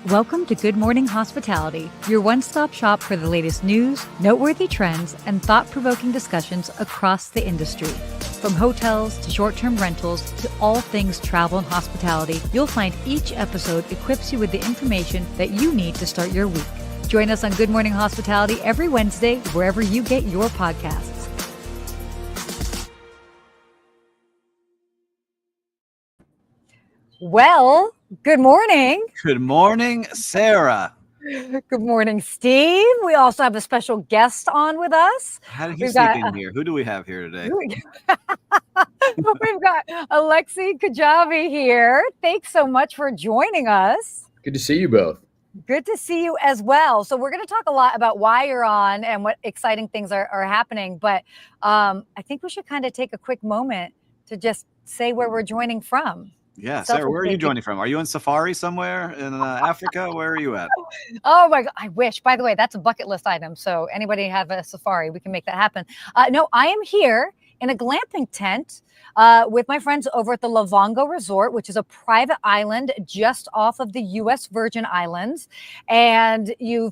Welcome to Good Morning Hospitality, your one-stop shop for the latest news, noteworthy trends, and thought-provoking discussions across the industry. From hotels to short-term rentals to all things travel and hospitality, you'll find each episode equips you with the information that you need to start your week. Join us on Good Morning Hospitality every Wednesday, wherever you get your podcasts. Well, good morning. Good morning, Sarah. Good morning, Steve. We also have a special guest on with us. How did you sneak in here? Who do we have here today? We've got Alexi Khajavi here. Thanks so much for joining us. Good to see you both. Good to see you as well. So we're going to talk a lot about why you're on and what exciting things are happening. But I think we should kind of take a quick moment to just say where we're joining from. Yeah, Sarah, where are you joining from? Are you on safari somewhere in Africa? Where are you at? Oh my God, I wish. By the way, that's a bucket list item. So anybody have a safari, we can make that happen. No, I am here in a glamping tent with my friends over at the Lavongo Resort, which is a private island just off of the U.S. Virgin Islands. And you're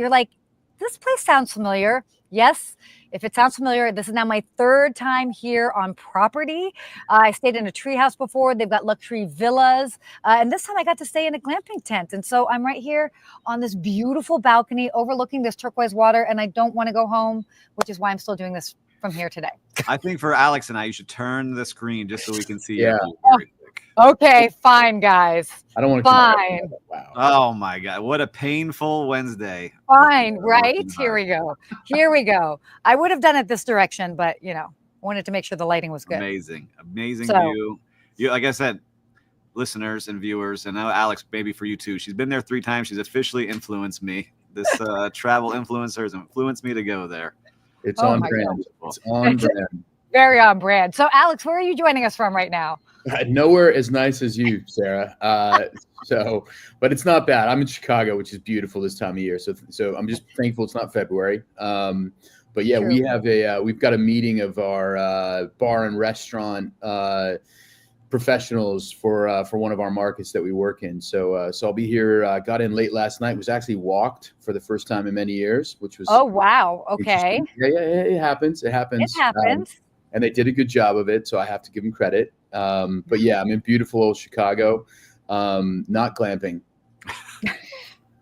like, this place sounds familiar. Yes. If it sounds familiar, this is now my third time here on property. I stayed in a treehouse before. They've got luxury villas. And this time I got to stay in a glamping tent. And so I'm right here on this beautiful balcony overlooking this turquoise water. And I don't want to go home, which is why I'm still doing this from here today. I think for Alex and I, you should turn the screen just so we can see you. Okay, fine, guys. I don't want to. Fine. Wow. Oh my God, what a painful Wednesday. Fine, right? Here we go. Here we go. I would have done it this direction, but wanted to make sure the lighting was good. Amazing view. You, like I said, listeners and viewers, and now Alex, maybe for you too. She's been there 3 times. She's officially influenced me. This travel influencer has influenced me to go there. It's on brand. It's on brand. Very on brand. So, Alex, where are you joining us from right now? Nowhere as nice as you, Sarah. But it's not bad. I'm in Chicago, which is beautiful this time of year. So I'm just thankful it's not February. But yeah, True. we've got a meeting of our bar and restaurant professionals for one of our markets that we work in. So I'll be here. Got in late last night. Was actually walked for the first time in many years, which was wow. Okay. Yeah, it happens. It happens. And they did a good job of it, so I have to give them credit. But yeah, I'm in beautiful old Chicago, not glamping.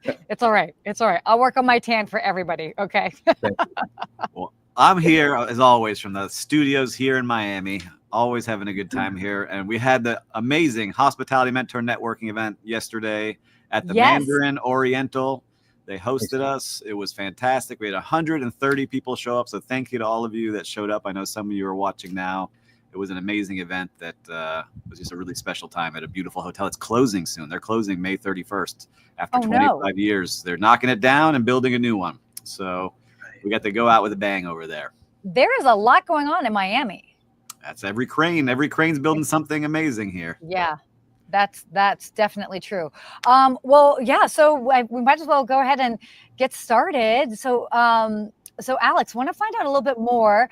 It's all right. I'll work on my tan for everybody. Okay. Well, I'm here as always from the studios here in Miami. Always having a good time here. And we had the amazing Hospitality Mentor Networking event yesterday at the Mandarin Oriental. They hosted us. It was fantastic. We had 130 people show up. So thank you to all of you that showed up. I know some of you are watching now. It was an amazing event that was just a really special time at a beautiful hotel. It's closing soon. They're closing May 31st after 25 years. They're knocking it down and building a new one. So we got to go out with a bang over there. There is a lot going on in Miami. That's every crane. Every crane's building something amazing here. Yeah. That's definitely true. Well, yeah. So we might as well go ahead and get started. So Alex, want to find out a little bit more.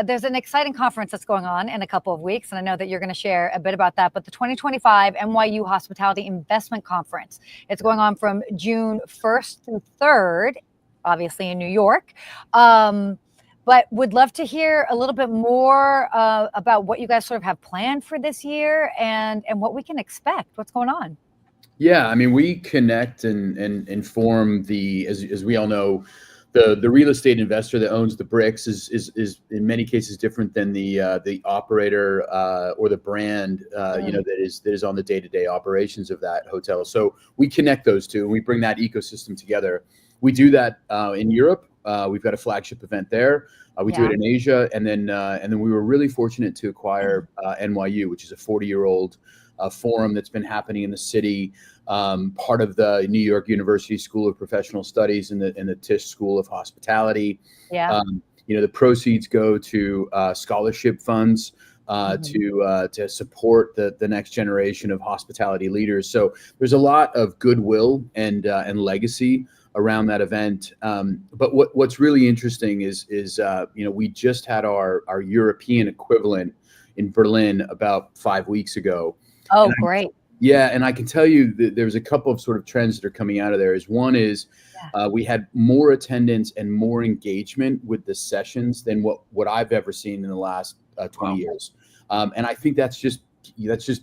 There's an exciting conference that's going on in a couple of weeks, and I know that you're going to share a bit about that. But the 2025 NYU Hospitality Investment Conference, it's going on from June 1st through 3rd, obviously in New York. But would love to hear a little bit more about what you guys sort of have planned for this year and what we can expect. What's going on? Yeah, I mean, we connect and inform as we all know, the real estate investor that owns the bricks is in many cases different than the operator or the brand that is on the day-to-day operations of that hotel. So we connect those two and we bring that ecosystem together. We do that in Europe. We've got a flagship event there. We do it in Asia, and then we were really fortunate to acquire NYU, which is a 40-year-old forum that's been happening in the city, part of the New York University School of Professional Studies and the Tisch School of Hospitality. Yeah. The proceeds go to scholarship funds to support the next generation of hospitality leaders. So there's a lot of goodwill and legacy around that event. But what's really interesting is we just had our European equivalent in Berlin about 5 weeks ago. Oh, great. Yeah, and I can tell you that there's a couple of sort of trends that are coming out of there. One is we had more attendance and more engagement with the sessions than what I've ever seen in the last 20 years, and I think that's just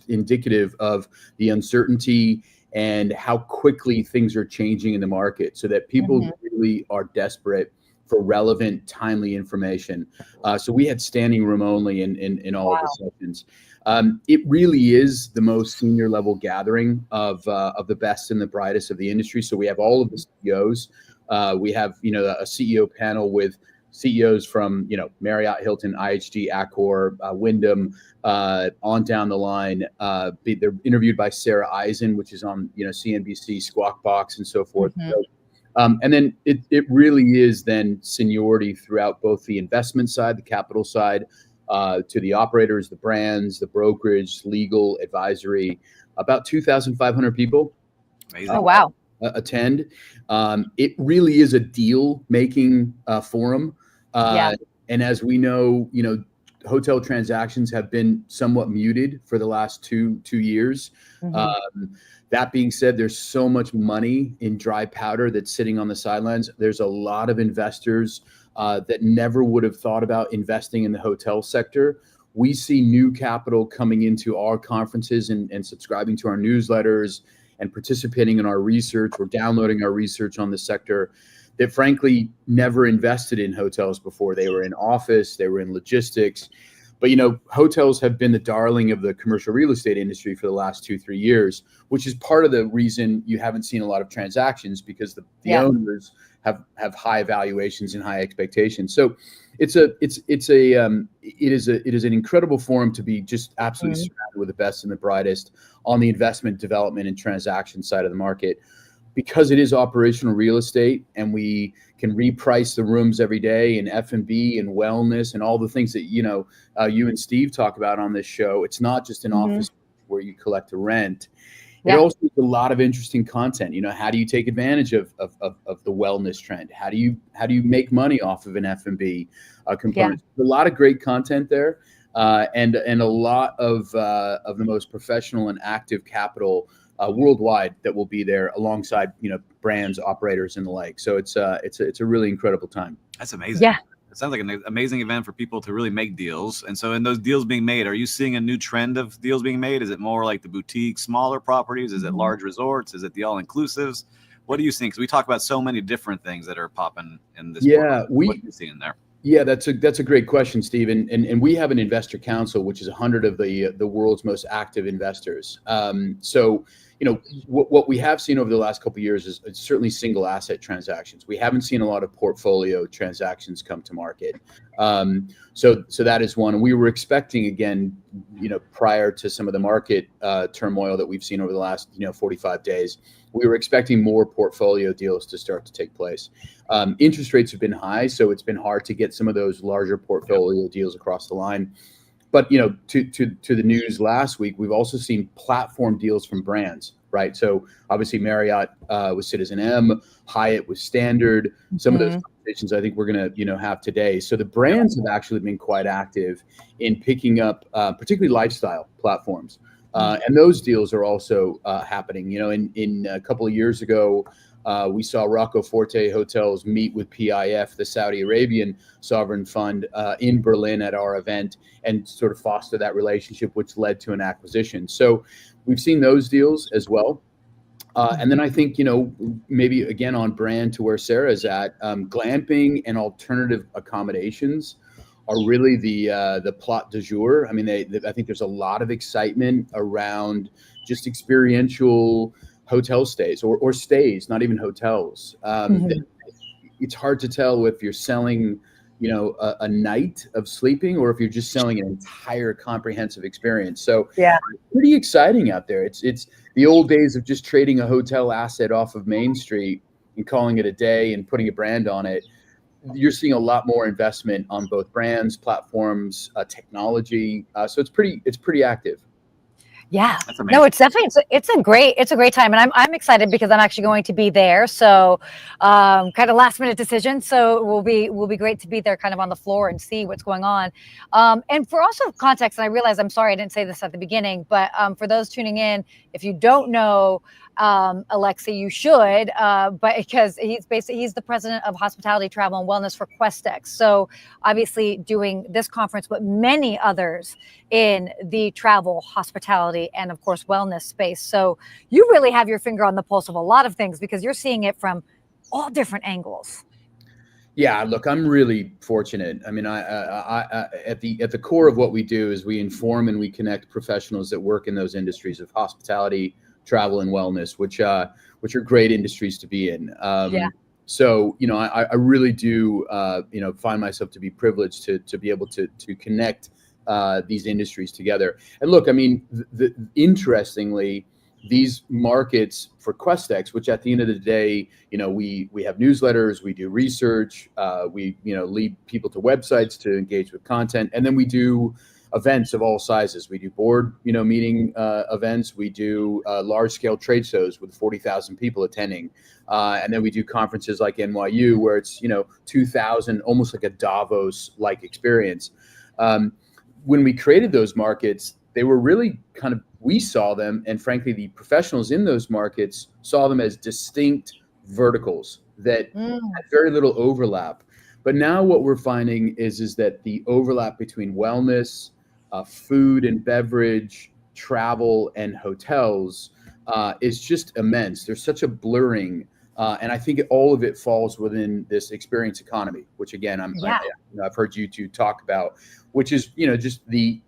indicative of the uncertainty and how quickly things are changing in the market, so that people really are desperate for relevant, timely information. So we had standing room only in all of the sessions. It really is the most senior level gathering of the best and the brightest of the industry. So we have all of the CEOs. We have a CEO panel with CEOs from Marriott, Hilton, IHG, Accor, Wyndham, on down the line. They're interviewed by Sarah Eisen, which is on CNBC, Squawk Box, and so forth. So, and then it really is then seniority throughout both the investment side, the capital side, to the operators, the brands, the brokerage, legal, advisory. About 2,500 people. Amazing. Oh, wow. Attend. It really is a deal-making forum. And as we know, hotel transactions have been somewhat muted for the last two years. That being said, there's so much money in dry powder that's sitting on the sidelines. There's a lot of investors that never would have thought about investing in the hotel sector. We see new capital coming into our conferences and subscribing to our newsletters and participating in our research or downloading our research on the sector that frankly never invested in hotels before. They were in office, they were in logistics. But hotels have been the darling of the commercial real estate industry for the last 2-3 years, which is part of the reason you haven't seen a lot of transactions, because the owners have high valuations and high expectations. So it is an incredible forum to be just absolutely surrounded with the best and the brightest on the investment, development, and transaction side of the market, because it is operational real estate, and we can reprice the rooms every day in F&B and wellness and all the things that you and Steve talk about on this show. It's not just an office where you collect a rent. It also is a lot of interesting content. How do you take advantage of the wellness trend? How do you make money off of an F&B component? There's a lot of great content there, and a lot of the most professional and active capital worldwide that will be there alongside brands, operators, and the like. So it's a really incredible time. That's amazing. Yeah. It sounds like an amazing event for people to really make deals. And so in those deals being made, are you seeing a new trend of deals being made? Is it more like the boutique, smaller properties? Is it large resorts? Is it the all-inclusives? What are you seeing? Because we talk about so many different things that are popping in this. What are you seeing there? Yeah, that's a great question, Steve. And we have an investor council, which is 100 of the world's most active investors. So what we have seen over the last couple of years is certainly single asset transactions. We haven't seen a lot of portfolio transactions come to market. So that is one. And we were expecting, again, prior to some of the market turmoil that we've seen over the last 45 days, we were expecting more portfolio deals to start to take place. Interest rates have been high, so it's been hard to get some of those larger portfolio deals across the line. But to the news last week, we've also seen platform deals from brands, right? So obviously Marriott with citizenM, Hyatt with Standard. Some of those conversations I think we're going to have today. So the brands have actually been quite active in picking up particularly lifestyle platforms, and those deals are also happening. In a couple of years ago, we saw Rocco Forte Hotels meet with PIF, the Saudi Arabian sovereign fund, in Berlin at our event, and sort of foster that relationship, which led to an acquisition. So we've seen those deals as well. And then I think, maybe again on brand to where Sarah's at, glamping and alternative accommodations are really the plot du jour. I mean, I think there's a lot of excitement around just experiential hotel stays or stays, not even hotels. It's hard to tell if you're selling, a night of sleeping or if you're just selling an entire comprehensive experience. So pretty exciting out there. It's the old days of just trading a hotel asset off of Main Street and calling it a day and putting a brand on it. You're seeing a lot more investment on both brands, platforms, technology. So it's pretty active. Yeah, That's amazing. no, it's definitely it's a great time, and I'm excited because I'm actually going to be there. So, kind of last minute decision. So will be great to be there, kind of on the floor and see what's going on. And for also context, and I realize I'm sorry I didn't say this at the beginning, but for those tuning in, if you don't know Alexi, you should, but because he's the president of hospitality, travel, and wellness for Questex. So obviously doing this conference, but many others in the travel, hospitality, and of course wellness space. So you really have your finger on the pulse of a lot of things because you're seeing it from all different angles. Yeah, look, I'm really fortunate. I mean, at the core of what we do is we inform and we connect professionals that work in those industries of hospitality, travel, and wellness, which are great industries to be in. Yeah. So, I really do, find myself to be privileged to be able to connect these industries together. And look, I mean, interestingly, these markets for Questex, which at the end of the day, we have newsletters, we do research, we lead people to websites to engage with content, and then we do events of all sizes. We do board meeting events, we do large scale trade shows with 40,000 people attending, and then we do conferences like NYU where it's 2,000, almost like a Davos like experience. When we created those markets, they were really we saw them, and frankly, the professionals in those markets saw them as distinct verticals that had very little overlap. But now what we're finding is that the overlap between wellness, food and beverage, travel, and hotels is just immense. There's such a blurring, and I think all of it falls within this experience economy, which again, I've heard you two talk about, which is just the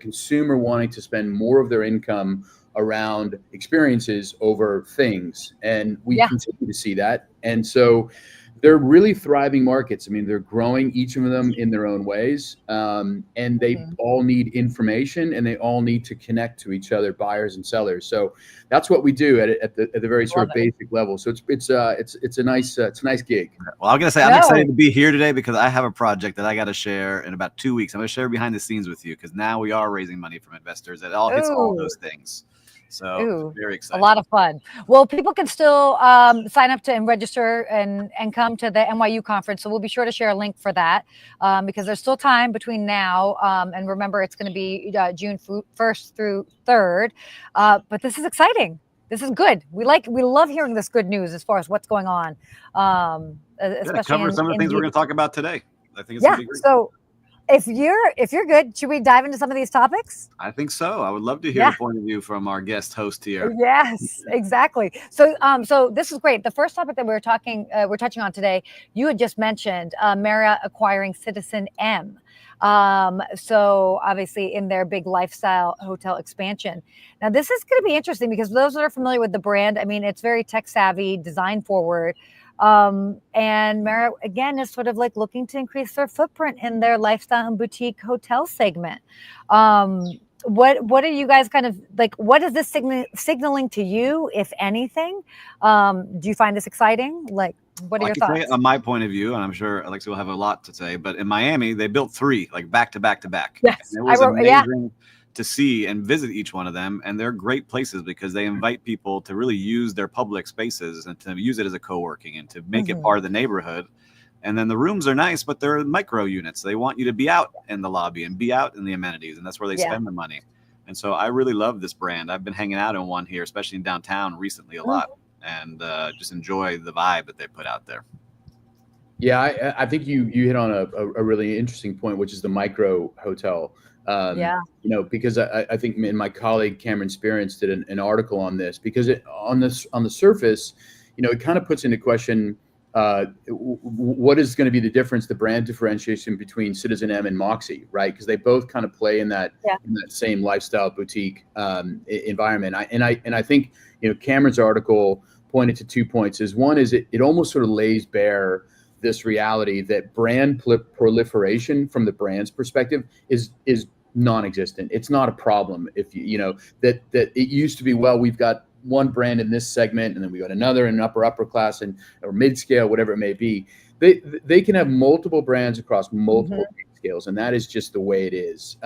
consumer wanting to spend more of their income around experiences over things. And we continue to see that. And so they're really thriving markets. I mean, they're growing, each of them in their own ways. And they all need information, and they all need to connect to each other, buyers and sellers. So that's what we do at the very sort of basic level. So it's a nice gig. Well, I'm going to say I'm excited to be here today because I have a project that I got to share in about 2 weeks. I'm going to share behind the scenes with you because now we are raising money from investors. It all hits all those things. So very excited. A lot of fun. Well, people can still sign up to and register and come to the NYU conference. So we'll be sure to share a link for that because there's still time between now. And remember, it's going to be June 1st through 3rd. But this is exciting. This is good. We love hearing this good news as far as what's going on. Especially cover some of the things we're going to talk about today. I think it's going to be great. So if you're good, should we dive into some of these topics? I think so. I would love to hear the point of view from our guest host here. Yes, exactly. So this is great. The first topic that we're touching on today, you had just mentioned Marriott acquiring citizenM. So obviously in their big lifestyle hotel expansion. Now this is going to be interesting because those that are familiar with the brand, I mean, it's very tech savvy, design forward. And Marriott again is sort of like looking to increase their footprint in their lifestyle and boutique hotel segment. What are you guys kind of like? What is this signaling to you, if anything? Do you find this exciting? Like, what are your thoughts? Say on my point of view, and I'm sure Alexi will have a lot to say, but in Miami, they built 3 like back to back to back. Yes, and it was amazing to see and visit each one of them. And they're great places because they invite people to really use their public spaces and to use it as a co-working and to make it part of the neighborhood. And then the rooms are nice, but they're micro units. They want you to be out in the lobby and be out in the amenities. And that's where they spend the money. And so I really love this brand. I've been hanging out in one here, especially in downtown recently a lot, and just enjoy the vibe that they put out there. Yeah, I think you hit on a really interesting point, which is the micro hotel. Because I think my colleague Cameron Spearance did an article on this because on the surface, it kind of puts into question what is going to be the difference, the brand differentiation between citizenM and Moxie, right? Because they both kind of play in that same lifestyle boutique environment. I think Cameron's article pointed to 2 points. One is it almost sort of lays bare this reality that brand proliferation from the brand's perspective is non-existent. It's not a problem if that it used to be, well, we've got one brand in this segment and then we got another in upper class or mid-scale, whatever it may be. They can have multiple brands across multiple scales, and that is just the way it is.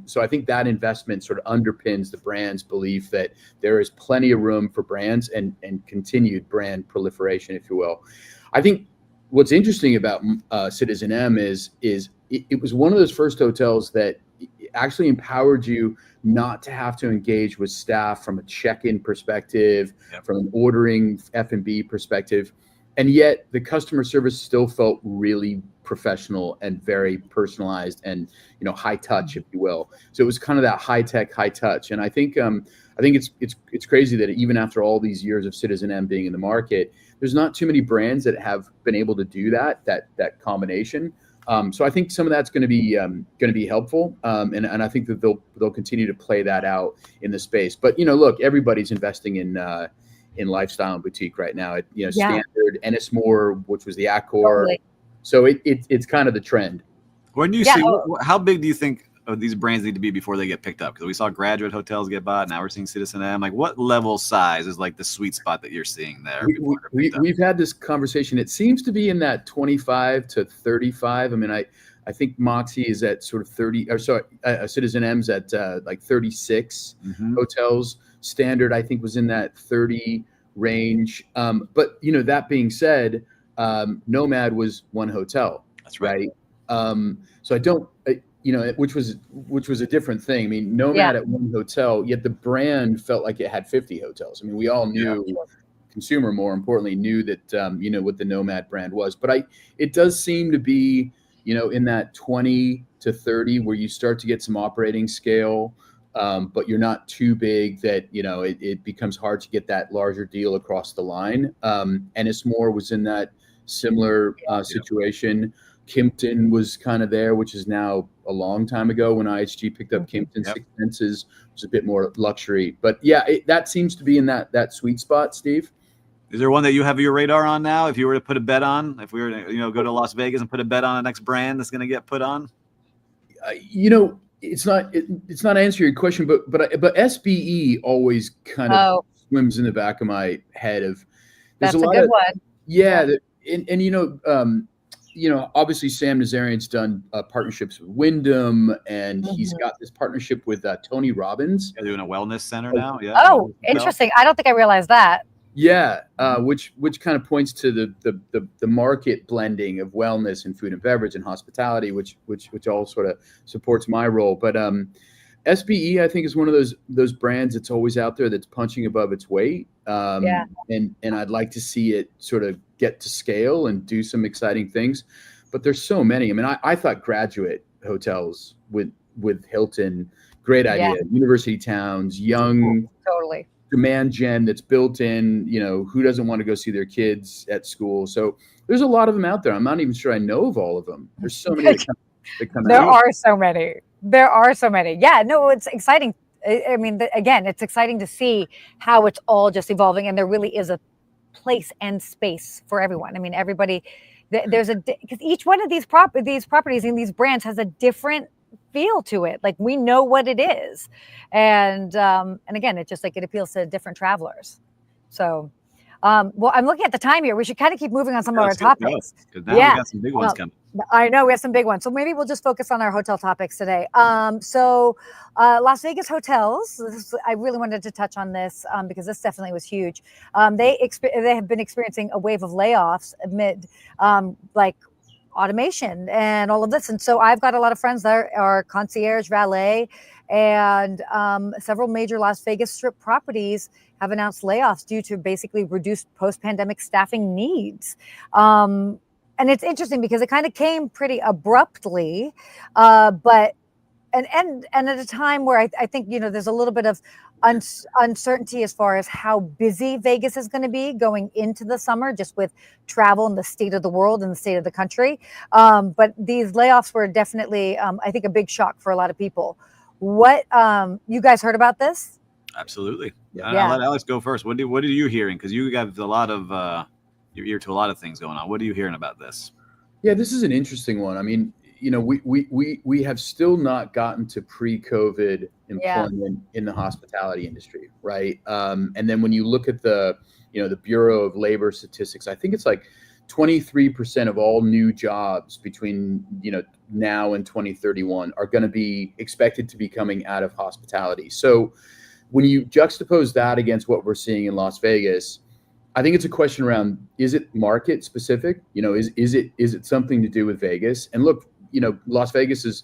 So I think that investment sort of underpins the brand's belief that there is plenty of room for brands and continued brand proliferation, if you will. I think what's interesting about citizenM is it was one of those first hotels that actually empowered you not to have to engage with staff from a check-in perspective, from an ordering F&B perspective. And yet the customer service still felt really professional and very personalized and, high touch, if you will. So it was kind of that high tech, high touch. And I think it's crazy that even after all these years of citizenM being in the market, there's not too many brands that have been able to do that combination. So I think some of that's going to be helpful, and I think that they'll continue to play that out in the space. But look, everybody's investing in lifestyle and boutique right now. Standard, Ennismore, which was the Accor. Totally. So it's kind of the trend. When you see, how big do you think these brands need to be before they get picked up? Because we saw Graduate Hotels get bought. Now we're seeing citizenM. Like, what level size is like the sweet spot that you're seeing there? We've had this conversation. It seems to be in that 25 to 35. I mean, I think Moxie is at sort of 30, or sorry, citizenM's at like 36 hotels. Standard, I think, was in that 30 range. But that being said, Nomad was one hotel. That's right. So I don't. Which was a different thing. I mean, Nomad at one hotel, yet the brand felt like it had 50 hotels. I mean, we all knew, consumer more importantly, knew that, what the Nomad brand was. But it does seem to be, in that 20 to 30 where you start to get some operating scale, but you're not too big that, it becomes hard to get that larger deal across the line. Ennismore was in that similar situation. Kimpton was kind of there, which is now a long time ago when IHG picked up Kimpton. Six Senses was a bit more luxury, but that seems to be in that sweet spot. Steve, is there one that you have your radar on now? If you were to put a bet on, if we were to go to Las Vegas and put a bet on the next brand that's going to get put on, it's not answering your question, but SBE always kind of swims in the back of my head. That's a good one. Yeah, and obviously Sam Nazarian's done partnerships with Wyndham, and he's got this partnership with Tony Robbins. They're doing a wellness center now. Yeah. Oh, interesting. I don't think I realized that. Yeah, which kind of points to the market blending of wellness and food and beverage and hospitality, which all sort of supports my role. But SBE, I think, is one of those brands that's always out there that's punching above its weight. And I'd like to see it sort of get to scale and do some exciting things. But there's so many. I mean, I thought Graduate Hotels with Hilton, great idea. University towns, young, totally demand gen that's built in. Who doesn't want to go see their kids at school? So there's a lot of them out there. I'm not even sure I know of all of them. There's so many that come out. There are so many. There are so many. Yeah, no, it's exciting. I mean, again, it's exciting to see how it's all just evolving, and there really is a place and space for everyone. I mean, everybody, because each one of these properties and these brands has a different feel to it. Like, we know what it is, and again, it just it appeals to different travelers. So, well, I'm looking at the time here. We should kind of keep moving on some of our topics. Now we got some big ones coming. I know we have some big ones. So maybe we'll just focus on our hotel topics today. So Las Vegas Hotels, I really wanted to touch on this because this definitely was huge. They have been experiencing a wave of layoffs amid automation and all of this. And so I've got a lot of friends that are concierge, valet, and several major Las Vegas Strip properties have announced layoffs due to basically reduced post-pandemic staffing needs. And it's interesting because it kind of came pretty abruptly, but at a time where I think, there's a little bit of uncertainty as far as how busy Vegas is going to be going into the summer, just with travel and the state of the world and the state of the country. But these layoffs were definitely, I think, a big shock for a lot of people. What, you guys heard about this? Absolutely. I'll let Alex go first. What are you hearing? Because you got a lot of... You're ear to a lot of things going on. What are you hearing about this? Yeah, this is an interesting one. I mean, we have still not gotten to pre-COVID employment in the hospitality industry, right? And then when you look at the Bureau of Labor statistics, I think it's like 23% of all new jobs between now and 2031 are going to be expected to be coming out of hospitality. So when you juxtapose that against what we're seeing in Las Vegas, I think it's a question around, is it market specific? Is it something to do with Vegas? And look, Las Vegas is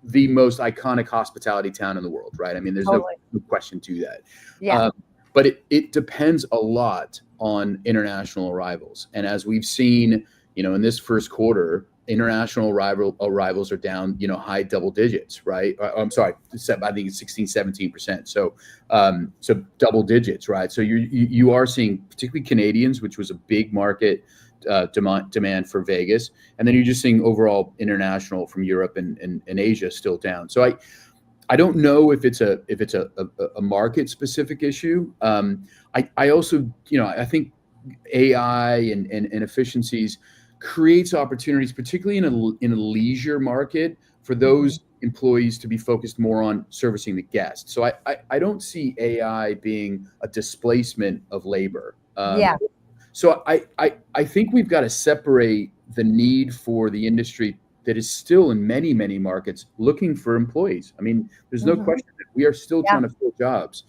the most iconic hospitality town in the world, right? I mean, there's no question to that. Yeah. But it depends a lot on international arrivals. And as we've seen, in this first quarter, international arrivals are down, high double digits, right? I'm sorry, I think it's 16, 17%. So double digits, right? So you are seeing particularly Canadians, which was a big market demand for Vegas. And then you're just seeing overall international from Europe and Asia still down. So I don't know if it's a market specific issue. I also, I think AI and efficiencies creates opportunities, particularly in a leisure market, for those employees to be focused more on servicing the guests. So I don't see AI being a displacement of labor. So I think we've got to separate the need for the industry that is still in many, many markets looking for employees. I mean, there's no question that we are still trying to fill jobs.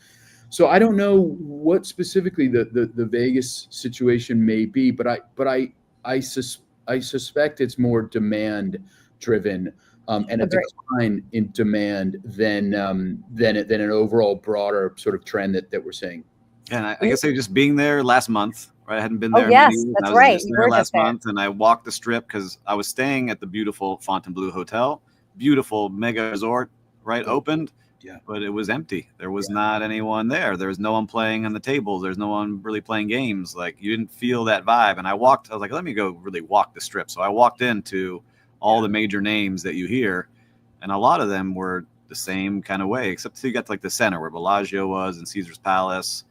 So I don't know what specifically the Vegas situation may be, but I suspect it's more demand driven and a decline in demand than an overall broader sort of trend that we're seeing. And I guess just being there last month, right? I hadn't been there. Yes, many, that's I was right. just there last month, and I walked the strip because I was staying at the beautiful Fontainebleau Hotel, beautiful mega resort, right? Opened. Yeah. But it was empty. There was not anyone there. There was no one playing on the tables. There's no one really playing games. Like, you didn't feel that vibe. And I was like, let me go really walk the strip. So I walked into all the major names that you hear, and a lot of them were the same kind of way, except you got to like the center where Bellagio was and Caesar's Palace.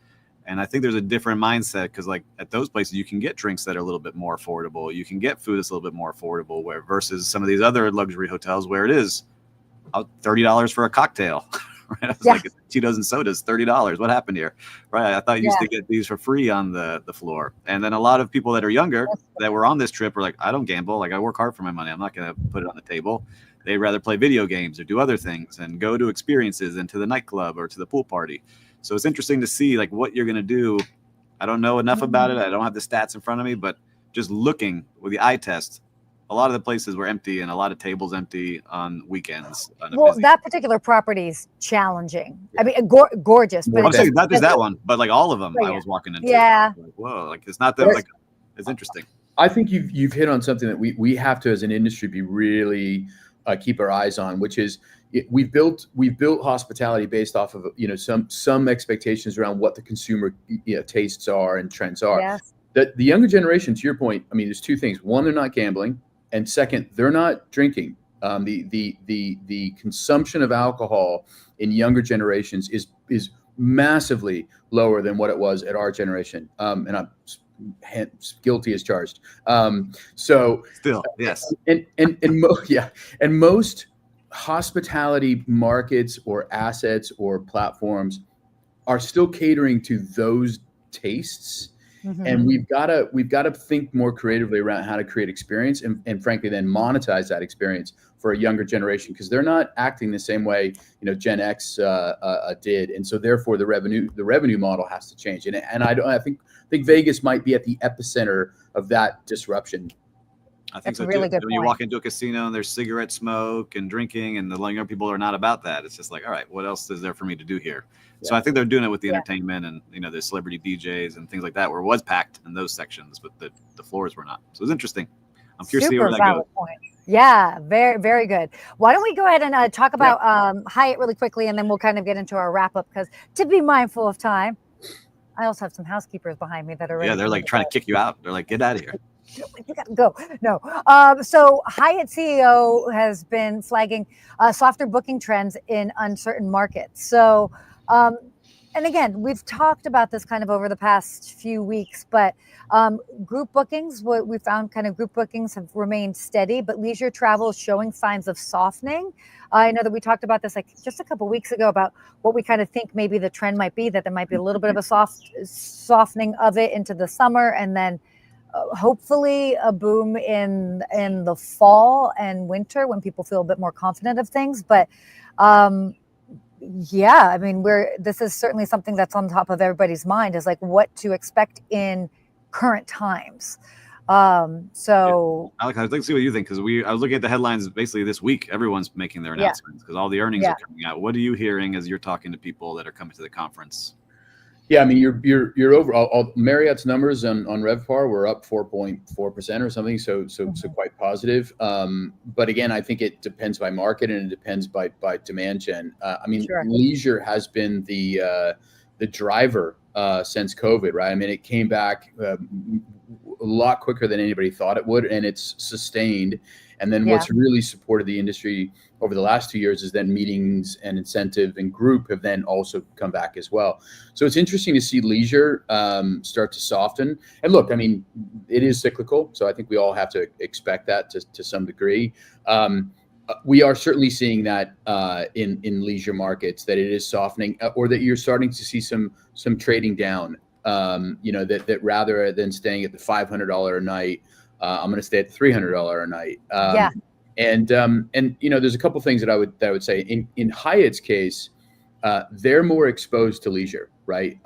And I think there's a different mindset because, like, at those places, you can get drinks that are a little bit more affordable. You can get food that's a little bit more affordable, where versus some of these other luxury hotels where it is $30 for a cocktail. Right? I was like, Tito's and sodas, $30. What happened here? Right? I thought you used to get these for free on the floor. And then a lot of people that are younger that were on this trip were like, I don't gamble. Like, I work hard for my money. I'm not going to put it on the table. They'd rather play video games or do other things and go to experiences and to the nightclub or to the pool party. So it's interesting to see like what you're going to do. I don't know enough about it. I don't have the stats in front of me, but just looking with the eye test, a lot of the places were empty and a lot of tables empty on weekends. Well, that particular property is challenging. I mean, gorgeous. But I'm saying not just that one, but like all of them I was walking into. Yeah. Like, whoa, like it's not that like it's interesting. I think you've hit on something that we have to as an industry be really keep our eyes on, which is we've built hospitality based off of some expectations around what the consumer tastes are and trends are. Yes. The younger generation, to your point, I mean, there's two things. One, they're not gambling. And second, they're not drinking. The consumption of alcohol in younger generations is massively lower than what it was at our generation. And I'm guilty as charged. So still, yes. And most hospitality markets or assets or platforms are still catering to those tastes. Mm-hmm. And we've got to think more creatively around how to create experience and frankly then monetize that experience for a younger generation, because they're not acting the same way Gen X did, and so therefore the revenue model has to change. And I think Vegas might be at the epicenter of that disruption. I think so too. When you walk into a casino and there's cigarette smoke and drinking, and the younger people are not about that. It's just like, all right, what else is there for me to do here? Yeah. So I think they're doing it with the entertainment and the celebrity DJs and things like that, where it was packed in those sections, but the floors were not. So it's interesting. I'm curious to see where that goes. Point. Yeah, very, very good. Why don't we go ahead and talk about Hyatt really quickly, and then we'll kind of get into our wrap up, because to be mindful of time, I also have some housekeepers behind me that are ready. Yeah, they're like trying to kick you out. They're like, get out of here. You gotta go. No. So Hyatt CEO has been flagging softer booking trends in uncertain markets. So, and again, we've talked about this kind of over the past few weeks, but group bookings, what we found kind of group bookings have remained steady, but leisure travel is showing signs of softening. I know that we talked about this like just a couple of weeks ago about what we kind of think maybe the trend might be, that there might be a little bit of a softening of it into the summer, and then hopefully a boom in the fall and winter when people feel a bit more confident of things. But yeah, I mean, this is certainly something that's on top of everybody's mind, is like what to expect in current times. So Alex, I'd like to see what you think, because I was looking at the headlines basically this week. Everyone's making their announcements because all the earnings are coming out. What are you hearing as you're talking to people that are coming to the conference? Yeah, I mean, you're overall Marriott's numbers on RevPAR were up 4.4% or something, so quite positive. But again, I think it depends by market and it depends by demand gen. I mean, leisure has been the driver since COVID, right? I mean, it came back a lot quicker than anybody thought it would, and it's sustained. And then what's really supported the industry over the last 2 years is then meetings and incentive and group have then also come back as well. So it's interesting to see leisure start to soften. And look, I mean, it is cyclical, so I think we all have to expect that to some degree. We are certainly seeing that in leisure markets, that it is softening, or that you're starting to see some trading down. That rather than staying at the $500 a night, I'm going to stay at $300 a night. And there's a couple things that I would say in Hyatt's case, they're more exposed to leisure, right?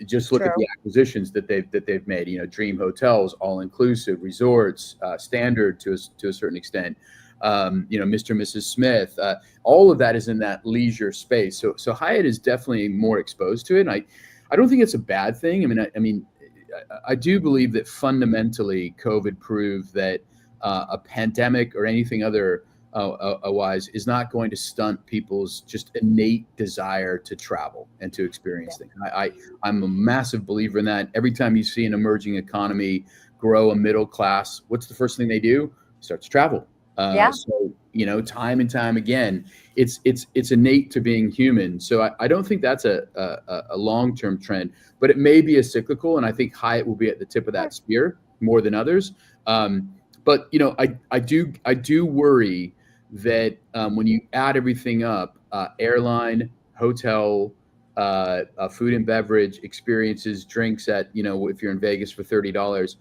Just look at the acquisitions that they've made. Dream Hotels, all inclusive resorts, standard to a certain extent. Mr. and Mrs. Smith, all of that is in that leisure space. So Hyatt is definitely more exposed to it. And I don't think it's a bad thing. I mean, I do believe that fundamentally COVID proved that a pandemic or anything otherwise is not going to stunt people's just innate desire to travel and to experience things. I'm a massive believer in that. Every time you see an emerging economy grow a middle class, what's the first thing they do? Start to travel. So time and time again, it's innate to being human. So I don't think that's a long-term trend, but it may be a cyclical, and I think Hyatt will be at the tip of that spear more than others. But I do worry that when you add everything up, airline, hotel, food and beverage, experiences, drinks at if you're in Vegas for $30,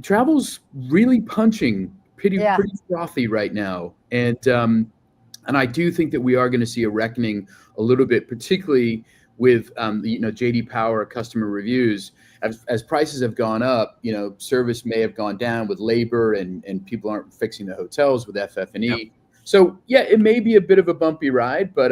travel's really punching pretty frothy right now, and I do think that we are going to see a reckoning a little bit, particularly with JD Power customer reviews. As prices have gone up, service may have gone down with labor, and people aren't fixing the hotels with FF&E. Yep. So yeah, it may be a bit of a bumpy ride, but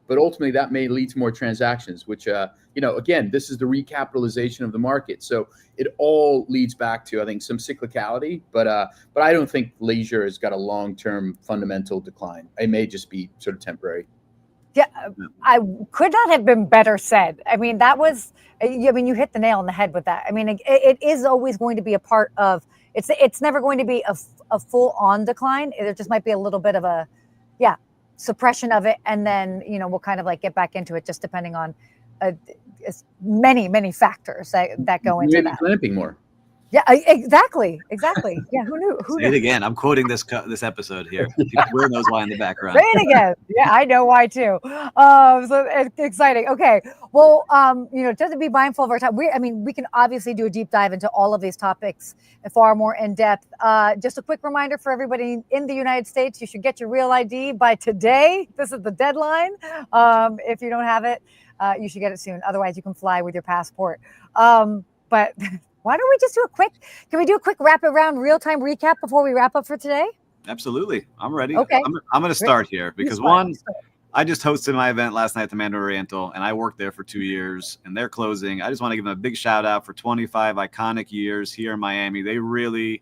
ultimately that may lead to more transactions, which again, this is the recapitalization of the market. So it all leads back to, I think, some cyclicality, but I don't think leisure has got a long-term fundamental decline. It may just be sort of temporary. Yeah, I could not have been better said. I mean, you hit the nail on the head with that. I mean, it is always going to be a part of, it's never going to be a full-on decline. There just might be a little bit of a, suppression of it. And then, we'll kind of like get back into it, just depending on many factors that go into that. Maybe glamping more. Yeah, exactly. Yeah, who knew? Say it again. I'm quoting this episode here. Will knows why in the background. Say it again. Yeah, I know why too. So it's exciting. Okay, well, just to be mindful of our time. We can obviously do a deep dive into all of these topics far more in depth. Just a quick reminder for everybody in the United States: you should get your real ID by today. This is the deadline. If you don't have it, you should get it soon. Otherwise, you can fly with your passport. But why don't we just can we do a quick rapid round real-time recap before we wrap up for today? Absolutely. I'm ready. Okay. I'm going to start here because I just hosted my event last night at the Mandarin Oriental, and I worked there for 2 years, and they're closing. I just want to give them a big shout out for 25 iconic years here in Miami. They really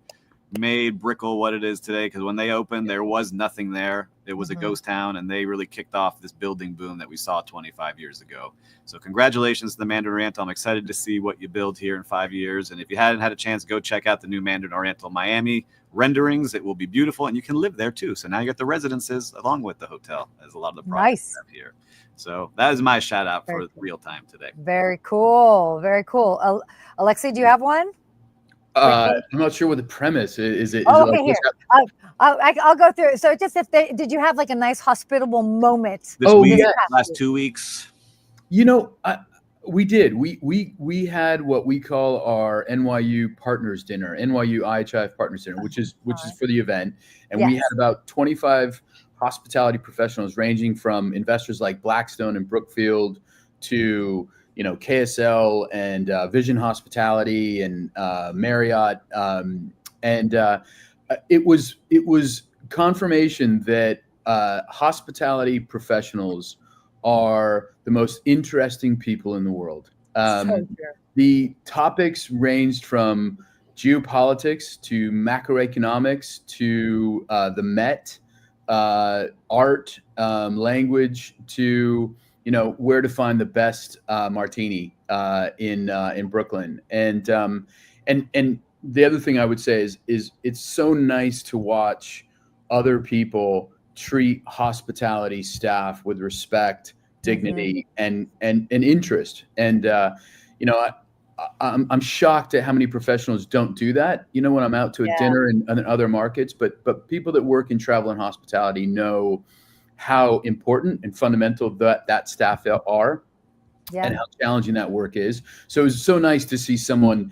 made Brickell what it is today, because when they opened, there was nothing there. It was a ghost town, and they really kicked off this building boom that we saw 25 years ago. So congratulations to the Mandarin Oriental. I'm excited to see what you build here in 5 years. And if you hadn't had a chance, go check out the new Mandarin Oriental Miami renderings. It will be beautiful, and you can live there too. So now you get the residences along with the hotel, as a lot of the projects have here. So that is my shout out for real time today. Very cool. Alexi, do you have one? I'm not sure what the premise is. Here. I'll go through it. So just did you have like a nice hospitable moment this week, last 2 weeks? We did. We had what we call our NYU Partners Dinner, NYU IHIF Partners Dinner, which is for the event, and we had Yes. about 25 hospitality professionals, ranging from investors like Blackstone and Brookfield to KSL and Vision Hospitality and Marriott, and it was confirmation that hospitality professionals are the most interesting people in the world. So true. The topics ranged from geopolitics to macroeconomics to the Met, art, language, to where to find the best martini in Brooklyn. And the other thing I would say is it's so nice to watch other people treat hospitality staff with respect, dignity, and interest. And I'm shocked at how many professionals don't do that. When I'm out to a dinner in other markets, but people that work in travel and hospitality know how important and fundamental that staff are, and how challenging that work is. So it's so nice to see someone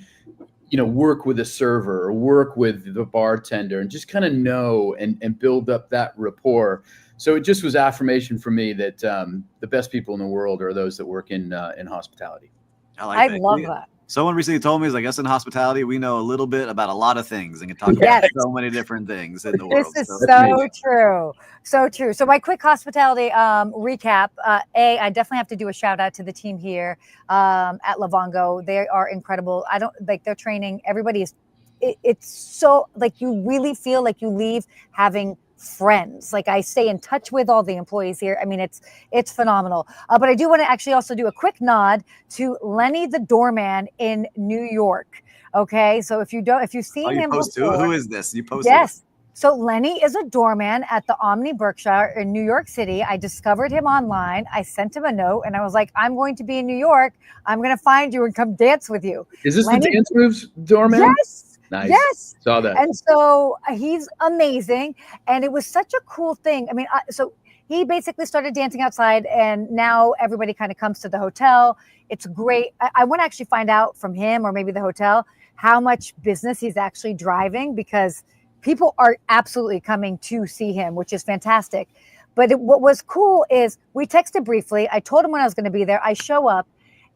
work with a server or work with the bartender and just kind of know and build up that rapport. So it just was affirmation for me that the best people in the world are those that work in hospitality. I love that. Someone recently told me, is like, us in hospitality, we know a little bit about a lot of things and can talk about so many different things in the world. This is so true. So true. So my quick hospitality recap. I definitely have to do a shout out to the team here at Livongo. They are incredible. Their training. Everybody is, it's so, like, you really feel like you leave having friends. Like, I stay in touch with all the employees here. I mean, it's phenomenal. But I do want to actually also do a quick nod to Lenny the doorman in New York. Okay, so if you've seen him before, who is this? You posted. Yes. So Lenny is a doorman at the Omni Berkshire in New York City. I discovered him online. I sent him a note and I was like, I'm going to be in New York. I'm going to find you and come dance with you. Is this Lenny, the Dance Moves doorman? Yes. Nice. Yes. Saw that. And so he's amazing. And it was such a cool thing. I mean, so he basically started dancing outside and now everybody kind of comes to the hotel. It's great. I want to actually find out from him or maybe the hotel how much business he's actually driving, because people are absolutely coming to see him, which is fantastic. But what was cool is we texted briefly. I told him when I was going to be there. I show up.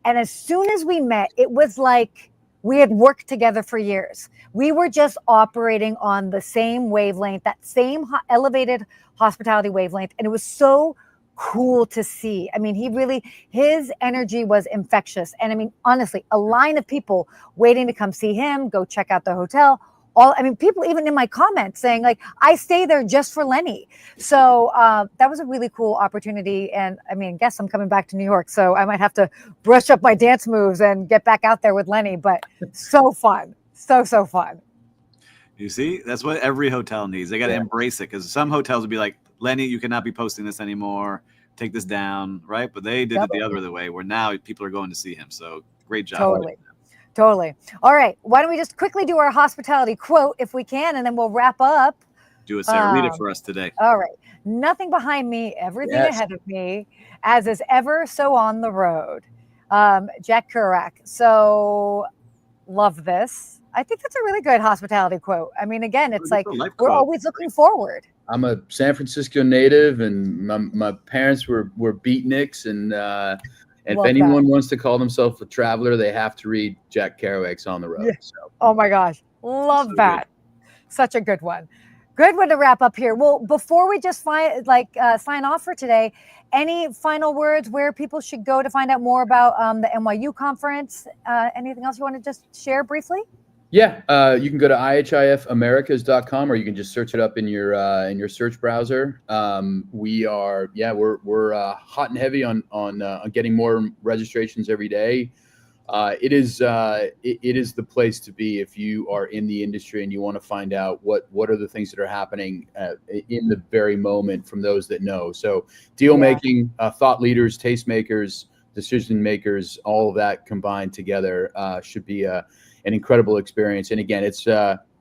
And as soon as we met, it was like we had worked together for years. We were just operating on the same wavelength, that same elevated hospitality wavelength. And it was so cool to see. I mean, his energy was infectious. And I mean, honestly, a line of people waiting to come see him, go check out the hotel. People even in my comments saying, like, I stay there just for Lenny. So that was a really cool opportunity. And I mean, I guess I'm coming back to New York, so I might have to brush up my dance moves and get back out there with Lenny. But so fun. So fun. You see, that's what every hotel needs. They got to embrace it, because some hotels would be like, Lenny, you cannot be posting this anymore. Take this down, right? But they did it the other way, where now people are going to see him. So great job. Totally. All right. Why don't we just quickly do our hospitality quote if we can, and then we'll wrap up. Do it, Sarah. Read it for us today. All right. Nothing behind me, everything ahead of me, as is ever so on the road. Jack Kerouac. So love this. I think that's a really good hospitality quote. I mean, again, it's like we're always looking forward. I'm a San Francisco native, and my parents were beatniks, and if anyone wants to call themselves a traveler, they have to read Jack Kerouac's On the Road. Yeah. So. Oh my gosh. Love that. Good. Such a good one. Good one to wrap up here. Well, before we just sign off for today, any final words where people should go to find out more about the NYU conference? Anything else you want to just share briefly? Yeah, you can go to ihifamericas.com, or you can just search it up in your search browser. We're hot and heavy on getting more registrations every day. It is the place to be if you are in the industry and you want to find out what are the things that are happening in the very moment from those that know. So deal making, thought leaders, taste makers, decision makers, all of that combined together should be an incredible experience. And again, it's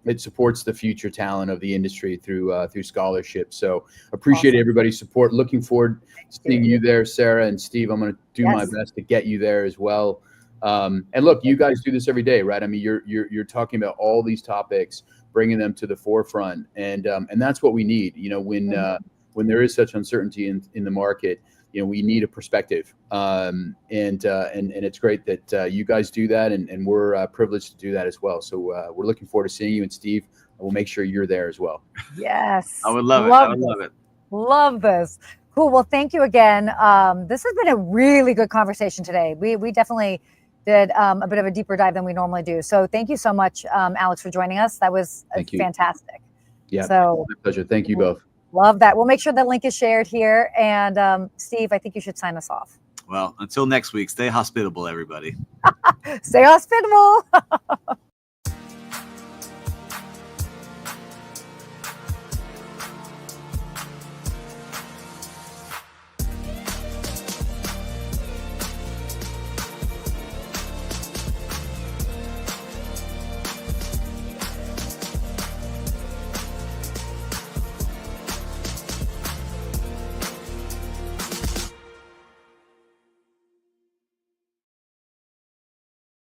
it supports the future talent of the industry through scholarship. So appreciate everybody's support. Looking forward to seeing you there, Sarah and Steve. I'm going to do my best to get you there as well. And look, you guys do this every day, right? I mean, you're talking about all these topics, bringing them to the forefront, and that's what we need. You know, when there is such uncertainty in the market, you know, we need a perspective, and it's great that you guys do that, and we're privileged to do that as well. So we're looking forward to seeing you, and Steve, we'll make sure you're there as well. Yes, I would love it. I would love it. Love this. Cool. Well, thank you again. This has been a really good conversation today. We definitely did a bit of a deeper dive than we normally do. So thank you so much, Alex, for joining us. That was fantastic. Yeah, so my pleasure. Thank you both. Love that. We'll make sure the link is shared here. And Steve, I think you should sign us off. Well, until next week, stay hospitable, everybody. Stay hospitable.